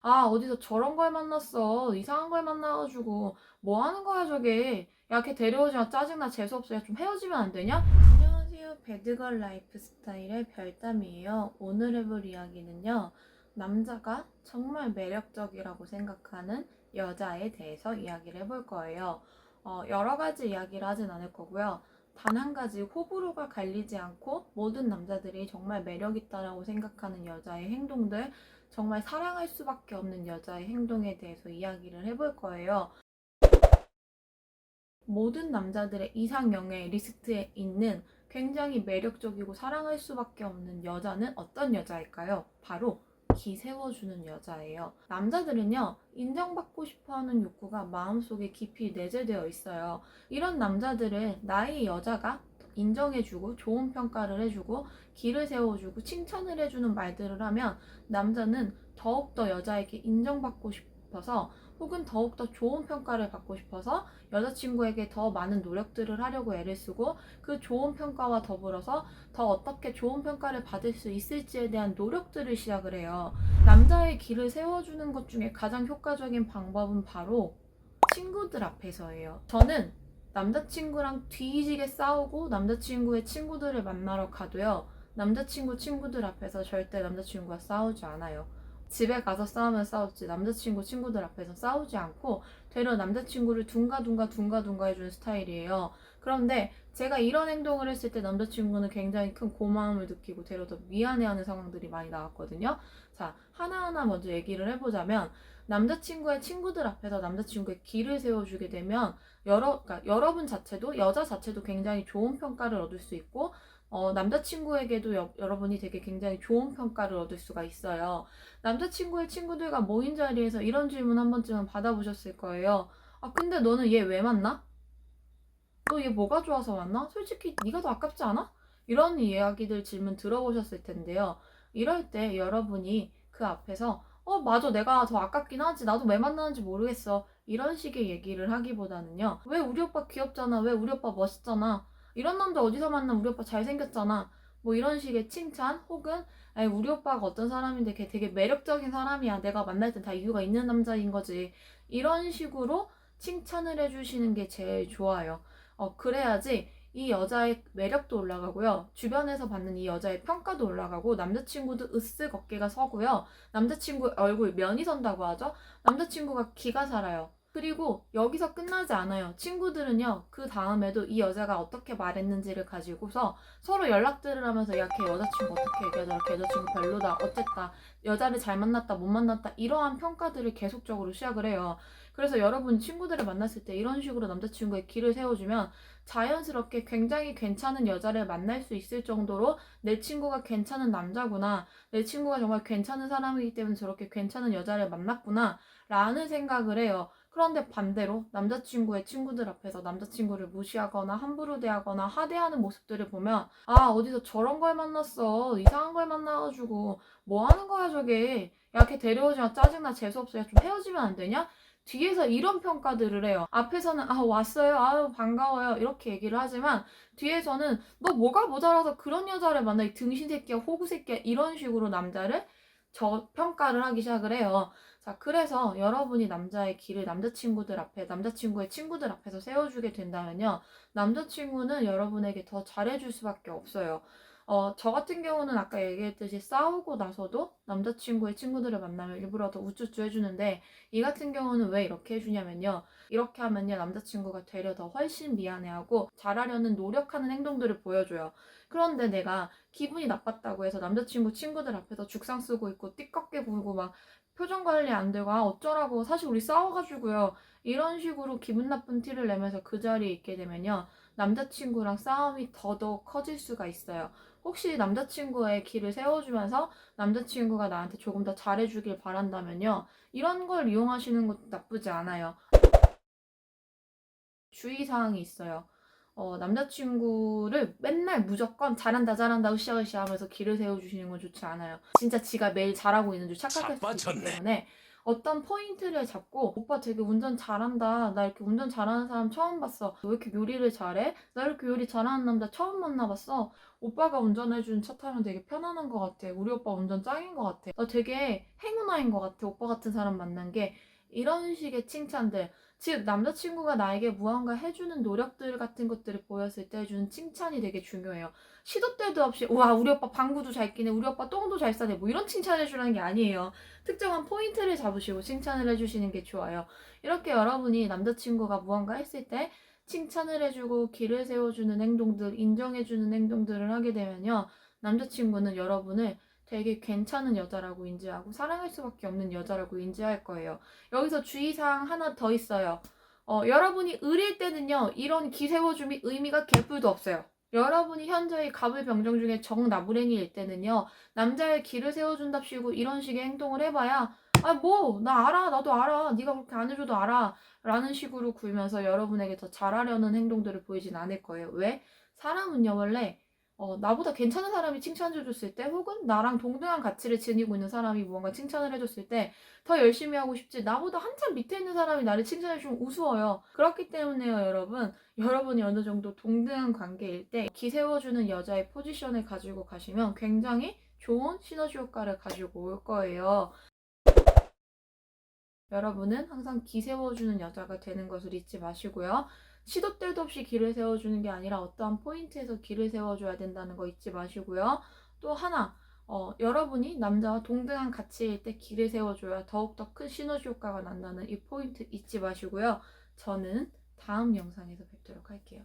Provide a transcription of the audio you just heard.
아, 어디서 저런 걸 만났어. 이상한 걸 만나가지고. 뭐 하는 거야, 저게. 야, 걔 데려오지 마. 짜증나. 재수없어. 야, 좀 헤어지면 안 되냐? 안녕하세요. 배드걸 라이프 스타일의 별담이에요. 오늘 해볼 이야기는요. 남자가 정말 매력적이라고 생각하는 여자에 대해서 이야기를 해볼 거예요. 여러 가지 이야기를 하진 않을 거고요. 단 한 가지 호불호가 갈리지 않고 모든 남자들이 정말 매력있다라고 생각하는 여자의 행동들, 정말 사랑할 수밖에 없는 여자의 행동에 대해서 이야기를 해볼 거예요. 모든 남자들의 이상형의 리스트에 있는 굉장히 매력적이고 사랑할 수밖에 없는 여자는 어떤 여자일까요? 바로 기 세워주는 여자예요. 남자들은요, 인정받고 싶어 하는 욕구가 마음속에 깊이 내재되어 있어요. 이런 남자들은 나의 여자가 인정해주고 좋은 평가를 해주고 기를 세워주고 칭찬을 해주는 말들을 하면 남자는 더욱더 여자에게 인정받고 싶어서 혹은 더욱더 좋은 평가를 받고 싶어서 여자친구에게 더 많은 노력들을 하려고 애를 쓰고 그 좋은 평가와 더불어서 더 어떻게 좋은 평가를 받을 수 있을지에 대한 노력들을 시작을 해요. 남자의 길을 세워주는 것 중에 가장 효과적인 방법은 바로 친구들 앞에서예요. 저는 남자친구랑 뒤지게 싸우고 남자친구의 친구들을 만나러 가도요. 남자친구 친구들 앞에서 절대 남자친구와 싸우지 않아요. 집에 가서 싸우면 싸웠지 남자친구 친구들 앞에서 싸우지 않고 되려 남자친구를 둥가둥가 해주는 스타일이에요. 그런데 제가 이런 행동을 했을 때 남자친구는 굉장히 큰 고마움을 느끼고 되려 더 미안해하는 상황들이 많이 나왔거든요. 자, 하나하나 먼저 얘기를 해보자면 남자친구의 친구들 앞에서 남자친구의 기를 세워주게 되면 그러니까 여러분 자체도 여자 자체도 굉장히 좋은 평가를 얻을 수 있고 남자친구에게도 여러분이 되게 굉장히 좋은 평가를 얻을 수가 있어요. 남자친구의 친구들과 모인 자리에서 이런 질문 한 번쯤은 받아보셨을 거예요. 아, 근데 너는 얘 왜 만나? 너 얘 뭐가 좋아서 만나? 솔직히 네가 더 아깝지 않아? 이런 이야기들 질문 들어보셨을 텐데요. 이럴 때 여러분이 그 앞에서 맞아, 내가 더 아깝긴 하지, 나도 왜 만나는지 모르겠어, 이런 식의 얘기를 하기보다는요, 왜 우리 오빠 귀엽잖아, 왜 우리 오빠 멋있잖아, 이런 남자 어디서 만나, 우리 오빠 잘생겼잖아, 뭐 이런 식의 칭찬 혹은 아니, 우리 오빠가 어떤 사람인데 걔 되게 매력적인 사람이야, 내가 만날 땐 다 이유가 있는 남자인 거지, 이런 식으로 칭찬을 해주시는 게 제일 좋아요. 그래야지 이 여자의 매력도 올라가고요. 주변에서 받는 이 여자의 평가도 올라가고 남자친구도 으쓱 어깨가 서고요. 남자친구 얼굴 면이 선다고 하죠. 남자친구가 기가 살아요. 그리고 여기서 끝나지 않아요. 친구들은요, 그 다음에도 이 여자가 어떻게 말했는지를 가지고서 서로 연락들을 하면서 야, 걔 여자친구 어떻게 얘기하더라, 걔 여자친구 별로다, 어쨌다, 여자를 잘 만났다, 못 만났다, 이러한 평가들을 계속적으로 시작을 해요. 그래서 여러분 친구들을 만났을 때 이런 식으로 남자친구의 길을 세워주면 자연스럽게 굉장히 괜찮은 여자를 만날 수 있을 정도로 내 친구가 괜찮은 남자구나, 내 친구가 정말 괜찮은 사람이기 때문에 저렇게 괜찮은 여자를 만났구나 라는 생각을 해요. 그런데 반대로 남자친구의 친구들 앞에서 남자친구를 무시하거나 함부로 대하거나 하대하는 모습들을 보면 아, 어디서 저런 걸 만났어. 이상한 걸 만나가지고 뭐 하는 거야, 저게. 야, 걔 데려오지 마. 짜증나. 재수없어. 야, 좀 헤어지면 안 되냐? 뒤에서 이런 평가들을 해요. 앞에서는 아, 왔어요, 아유 반가워요, 이렇게 얘기를 하지만 뒤에서는 너 뭐가 모자라서 그런 여자를 만나, 이 등신새끼야, 호구새끼야, 이런 식으로 남자를 저평가를 하기 시작을 해요. 자, 그래서 여러분이 남자의 길을 남자친구들 앞에, 남자친구의 친구들 앞에서 세워주게 된다면요, 남자친구는 여러분에게 더 잘해줄 수밖에 없어요. 저 같은 경우는 아까 얘기했듯이 싸우고 나서도 남자친구의 친구들을 만나면 일부러 더 우쭈쭈 해주는데, 이 같은 경우는 왜 이렇게 해주냐면요, 이렇게 하면요 남자친구가 되려 더 훨씬 미안해하고 잘하려는 노력하는 행동들을 보여줘요. 그런데 내가 기분이 나빴다고 해서 남자친구 친구들 앞에서 죽상 쓰고 있고 띠껍게 굴고 막 표정 관리 안 되고 아 어쩌라고, 사실 우리 싸워가지고요, 이런 식으로 기분 나쁜 티를 내면서 그 자리에 있게 되면요, 남자친구랑 싸움이 더더욱 커질 수가 있어요. 혹시 남자친구의 길을 세워주면서 남자친구가 나한테 조금 더 잘해주길 바란다면요, 이런 걸 이용하시는 것도 나쁘지 않아요. 주의사항이 있어요. 남자친구를 맨날 무조건 잘한다 잘한다 으쌰으쌰 하면서 길을 세워주시는 건 좋지 않아요. 진짜 지가 매일 잘하고 있는 줄 착각할 수도 있기 자빠졌네. 때문에 어떤 포인트를 잡고 오빠 되게 운전 잘한다. 나 이렇게 운전 잘하는 사람 처음 봤어. 너 왜 이렇게 요리를 잘해? 나 이렇게 요리 잘하는 남자 처음 만나봤어. 오빠가 운전해준 차 타면 되게 편안한 것 같아. 우리 오빠 운전 짱인 것 같아. 나 되게 행운아인 것 같아. 오빠 같은 사람 만난 게. 이런 식의 칭찬들. 즉 남자친구가 나에게 무언가 해주는 노력들 같은 것들을 보였을 때 해주는 칭찬이 되게 중요해요. 시도 때도 없이 와 우리 오빠 방구도 잘 끼네, 우리 오빠 똥도 잘 싸네, 뭐 이런 칭찬을 해주라는 게 아니에요. 특정한 포인트를 잡으시고 칭찬을 해주시는 게 좋아요. 이렇게 여러분이 남자친구가 무언가 했을 때 칭찬을 해주고 길을 세워주는 행동들, 인정해주는 행동들을 하게 되면요, 남자친구는 여러분을 되게 괜찮은 여자라고 인지하고 사랑할 수밖에 없는 여자라고 인지할 거예요. 여기서 주의사항 하나 더 있어요. 여러분이 을일 때는요, 이런 기 세워줌이 의미가 개뿔도 없어요. 여러분이 현저히 갑을병정 중에 정나무랭이일 때는요, 남자의 기를 세워준답시고 이런 식의 행동을 해봐야 아 뭐 나 알아, 나도 알아, 네가 그렇게 안 해줘도 알아 라는 식으로 굴면서 여러분에게 더 잘하려는 행동들을 보이진 않을 거예요. 왜? 사람은요 원래 나보다 괜찮은 사람이 칭찬해줬을 때, 혹은 나랑 동등한 가치를 지니고 있는 사람이 무언가 칭찬을 해줬을 때 더 열심히 하고 싶지, 나보다 한참 밑에 있는 사람이 나를 칭찬해주면 우스워요. 그렇기 때문에요 여러분, 여러분이 어느 정도 동등한 관계일 때 기세워주는 여자의 포지션을 가지고 가시면 굉장히 좋은 시너지 효과를 가지고 올 거예요. 여러분은 항상 기 세워주는 여자가 되는 것을 잊지 마시고요. 시도 때도 없이 길을 세워주는 게 아니라 어떠한 포인트에서 길을 세워줘야 된다는 거 잊지 마시고요. 또 하나, 여러분이 남자와 동등한 가치일 때 길을 세워줘야 더욱더 큰 시너지 효과가 난다는 이 포인트 잊지 마시고요. 저는 다음 영상에서 뵙도록 할게요.